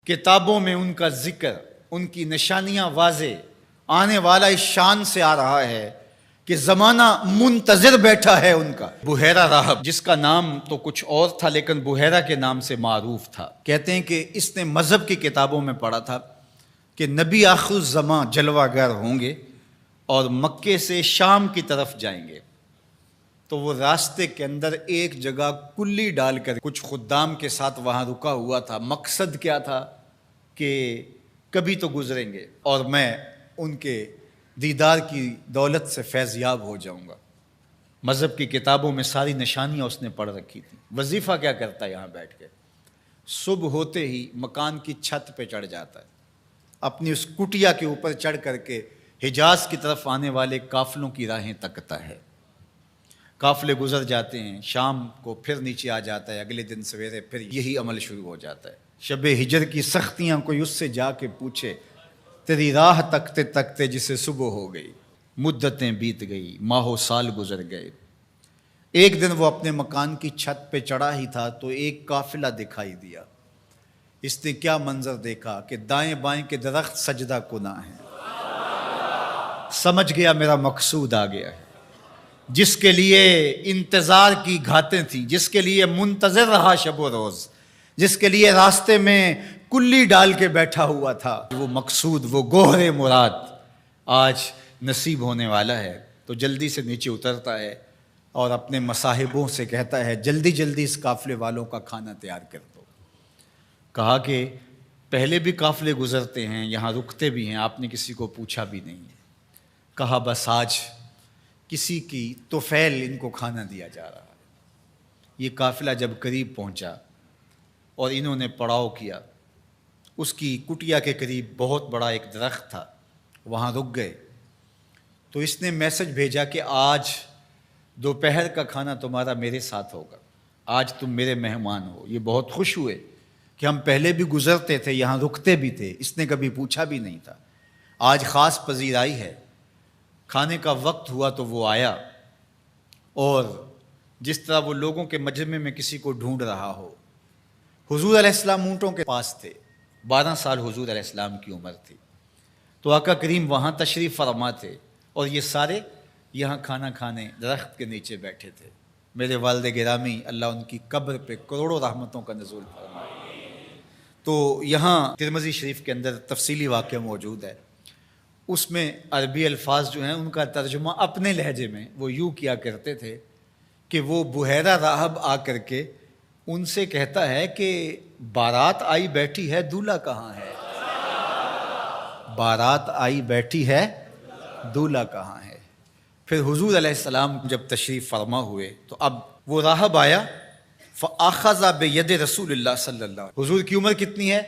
کتابوں میں ان کا ذکر، ان کی نشانیاں واضح، آنے والا اس شان سے آ رہا ہے کہ زمانہ منتظر بیٹھا ہے ان کا۔ بحیرہ راہب، جس کا نام تو کچھ اور تھا لیکن بحیرہ کے نام سے معروف تھا، کہتے ہیں کہ اس نے مذہب کی کتابوں میں پڑھا تھا کہ نبی آخر الزمان جلوہ گر ہوں گے اور مکے سے شام کی طرف جائیں گے، تو وہ راستے کے اندر ایک جگہ کلی ڈال کر کچھ خدام کے ساتھ وہاں رکا ہوا تھا۔ مقصد کیا تھا کہ کبھی تو گزریں گے اور میں ان کے دیدار کی دولت سے فیض یاب ہو جاؤں گا۔ مذہب کی کتابوں میں ساری نشانیاں اس نے پڑھ رکھی تھیں۔ وظیفہ کیا کرتا ہے یہاں بیٹھ کے؟ صبح ہوتے ہی مکان کی چھت پہ چڑھ جاتا ہے، اپنی اس کٹیا کے اوپر چڑھ کر کے حجاز کی طرف آنے والے قافلوں کی راہیں تکتا ہے۔ قافلے گزر جاتے ہیں، شام کو پھر نیچے آ جاتا ہے، اگلے دن سویرے پھر یہی عمل شروع ہو جاتا ہے۔ شب ہجر کی سختیاں کوئی اس سے جا کے پوچھے، تیری راہ تکتے تکتے جسے صبح ہو گئی، مدتیں بیت گئی، ماہ و سال گزر گئے۔ ایک دن وہ اپنے مکان کی چھت پہ چڑھا ہی تھا تو ایک قافلہ دکھائی دیا۔ اس نے کیا منظر دیکھا کہ دائیں بائیں کے درخت سجدہ کناں ہیں۔ سمجھ گیا میرا مقصود آ گیا ہے، جس کے لیے انتظار کی گھاتیں تھیں، جس کے لیے منتظر رہا شب و روز، جس کے لیے راستے میں کلی ڈال کے بیٹھا ہوا تھا، وہ مقصود، وہ گوہر مراد آج نصیب ہونے والا ہے۔ تو جلدی سے نیچے اترتا ہے اور اپنے مصاحبوں سے کہتا ہے جلدی جلدی اس قافلے والوں کا کھانا تیار کر دو۔ کہا کہ پہلے بھی قافلے گزرتے ہیں، یہاں رکتے بھی ہیں، آپ نے کسی کو پوچھا بھی نہیں۔ کہا بس آج کسی کی طفیل ان کو کھانا دیا جا رہا ہے۔ یہ قافلہ جب قریب پہنچا اور انہوں نے پڑاؤ کیا، اس کی کٹیا کے قریب بہت بڑا ایک درخت تھا، وہاں رک گئے۔ تو اس نے میسج بھیجا کہ آج دوپہر کا کھانا تمہارا میرے ساتھ ہوگا، آج تم میرے مہمان ہو۔ یہ بہت خوش ہوئے کہ ہم پہلے بھی گزرتے تھے، یہاں رکتے بھی تھے، اس نے کبھی پوچھا بھی نہیں تھا، آج خاص پذیرائی ہے۔ کھانے کا وقت ہوا تو وہ آیا، اور جس طرح وہ لوگوں کے مجمع میں کسی کو ڈھونڈ رہا ہو، حضور علیہ السلام اونٹوں کے پاس تھے، 12 سال حضور علیہ السلام کی عمر تھی، تو آقا کریم وہاں تشریف فرما تھے اور یہ سارے یہاں کھانا کھانے درخت کے نیچے بیٹھے تھے۔ میرے والد گرامی، اللہ ان کی قبر پہ کروڑوں رحمتوں کا نزول فرمائے۔ تو یہاں ترمذی شریف کے اندر تفصیلی واقعہ موجود ہے، اس میں عربی الفاظ جو ہیں ان کا ترجمہ اپنے لہجے میں وہ یوں کیا کرتے تھے کہ وہ بحیرہ راہب آ کر کے ان سے کہتا ہے کہ بارات آئی بیٹھی ہے، دولہا کہاں ہے؟ بارات آئی بیٹھی ہے، دولہا کہاں ہے؟ پھر حضور علیہ السلام جب تشریف فرما ہوئے تو اب وہ راہب آیا، فَأَخَذَ بِيَدِ رسول اللہ صلی اللہ علیہ وسلم۔ حضور کی عمر کتنی ہے؟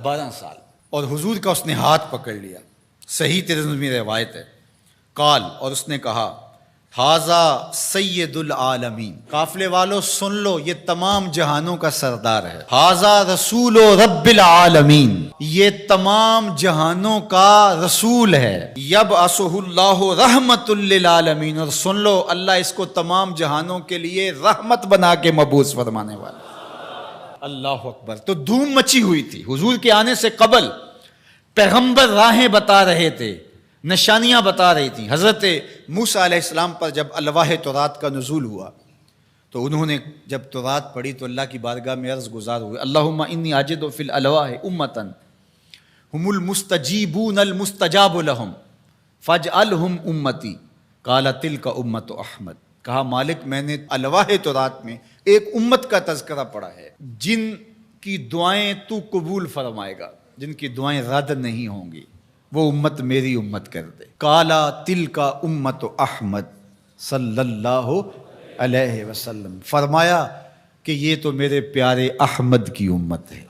12 سال، اور حضور کا اس نے ہاتھ پکڑ لیا۔ صحیح ترمذی روایت ہے۔ قال، اور اس نے کہا، ھذا سید العالمین، قافلے والو سن لو، یہ تمام جہانوں کا سردار ہے۔ ھذا رسول رب العالمین، یہ تمام جہانوں کا رسول ہے۔ یبعثہ اللہ رحمت للعالمین، اور سن لو اللہ اس کو تمام جہانوں کے لیے رحمت بنا کے مبعوث فرمانے والا۔ اللہ اکبر۔ تو دھوم مچی ہوئی تھی، حضور کے آنے سے قبل پیغمبر راہیں بتا رہے تھے، نشانیاں بتا رہی تھیں۔ حضرت موسیٰ علیہ السلام پر جب الواح تورات کا نزول ہوا تو انہوں نے جب تورات پڑھی تو اللہ کی بارگاہ میں عرض گزار ہوئے، اللہم انی اجد فی الالواح امتا ہم المستجیبون المستجاب لہم فاجعلہم امتی، قال تلک امت احمد۔ کہا مالک میں نے الواح تورات میں ایک امت کا تذکرہ پڑھا ہے جن کی دعائیں تو قبول فرمائے گا، جن کی دعائیں رد نہیں ہوں گی، وہ امت میری امت کر دے۔ کالا تلک امت احمد صلی اللہ علیہ وسلم، فرمایا کہ یہ تو میرے پیارے احمد کی امت ہے۔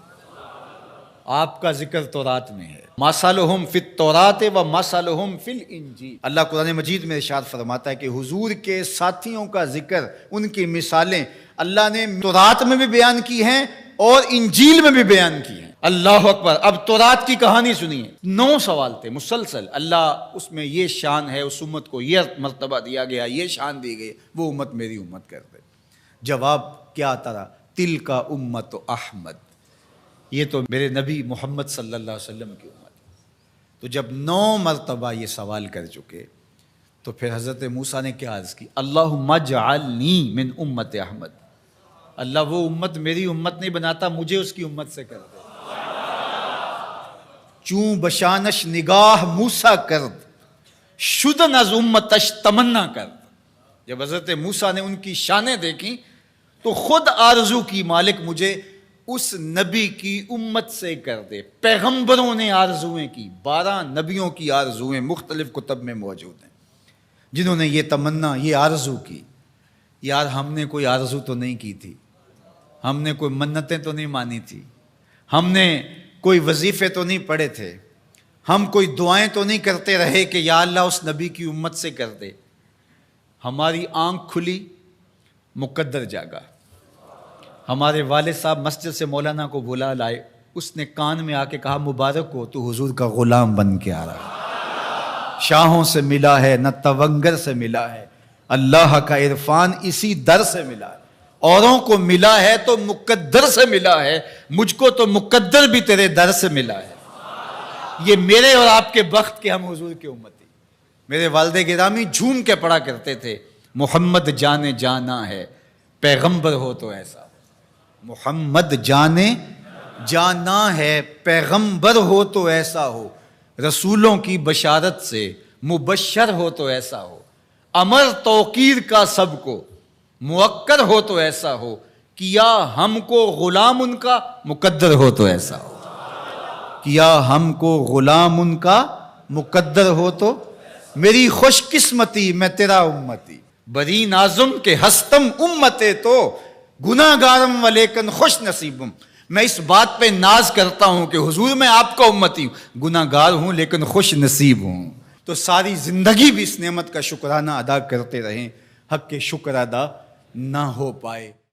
آپ کا ذکر تورات میں ہے، مثلہم فی التوراۃ و مثلہم فی الانجیل۔ اللہ قرآن مجید میں ارشاد فرماتا ہے کہ حضور کے ساتھیوں کا ذکر، ان کی مثالیں اللہ نے تورات میں بھی بیان کی ہیں اور انجیل میں بھی بیان کی ہیں۔ اللہ اکبر۔ اب تورات کی کہانی سنیے، 9 سوال تھے مسلسل، اللہ اس میں یہ شان ہے، اس امت کو یہ مرتبہ دیا گیا، یہ شان دی گئی، وہ امت میری امت کر دے۔ جواب کیا آتا رہا؟ تلک امت احمد، یہ تو میرے نبی محمد صلی اللہ علیہ وسلم کی امت ہے۔ تو جب 9 مرتبہ یہ سوال کر چکے تو پھر حضرت موسیٰ نے کیا عرض کی؟ اللہم اجعلنی من امت احمد، اللہ وہ امت میری امت نہیں بناتا، مجھے اس کی امت سے کر دے۔ چوں بشانش نگاہ موسیٰ کرد، شدن از امتش تمنا کرد۔ جب حضرت موسیٰ نے ان کی شانیں دیکھیں تو خود آرزو کی مالک مجھے اس نبی کی امت سے کر دے۔ پیغمبروں نے آرزویں کی، 12 نبیوں کی آرزویں مختلف کتب میں موجود ہیں، جنہوں نے یہ تمنا، یہ آرزو کی۔ یار ہم نے کوئی آرزو تو نہیں کی تھی، ہم نے کوئی منتیں تو نہیں مانی تھی، ہم نے کوئی وظیفے تو نہیں پڑھے تھے، ہم کوئی دعائیں تو نہیں کرتے رہے کہ یا اللہ اس نبی کی امت سے کر دے۔ ہماری آنکھ کھلی، مقدر جاگا۔ ہمارے والد صاحب مسجد سے مولانا کو بلا لائے، اس نے کان میں آ کے کہا مبارک ہو تو حضور کا غلام بن کے آ رہا ہے، شاہوں سے ملا ہے نہ تونگر سے ملا ہے، اللہ کا عرفان اسی در سے ملا ہے۔ اوروں کو ملا ہے تو مقدر سے ملا ہے، مجھ کو تو مقدر بھی تیرے در سے ملا ہے۔ یہ میرے اور آپ کے بخت کے ہم حضور کی امتی۔ میرے والد گرامی جھوم کے پڑھا کرتے تھے، محمد جانے جانا ہے پیغمبر ہو تو ایسا، محمد جانے جانا ہے پیغمبر ہو تو ایسا ہو، رسولوں کی بشارت سے مبشر ہو تو ایسا ہو، امر توقیر کا سب کو موکر ہو تو ایسا ہو، کیا ہم کو غلام ان کا مقدر ہو تو ایسا ہو، کیا ہم کو غلام ان کا مقدر ہو تو میری خوش قسمتی میں تیرا امتی، بری نازم کے ہستم امتے تو گناہ گارم و لیکن خوش نصیبم۔ میں اس بات پہ ناز کرتا ہوں کہ حضور میں آپ کا امتی ہوں، گناہ گار ہوں لیکن خوش نصیب ہوں۔ تو ساری زندگی بھی اس نعمت کا شکرانہ ادا کرتے رہیں، حق کے شکر ادا نہ ہو پائے۔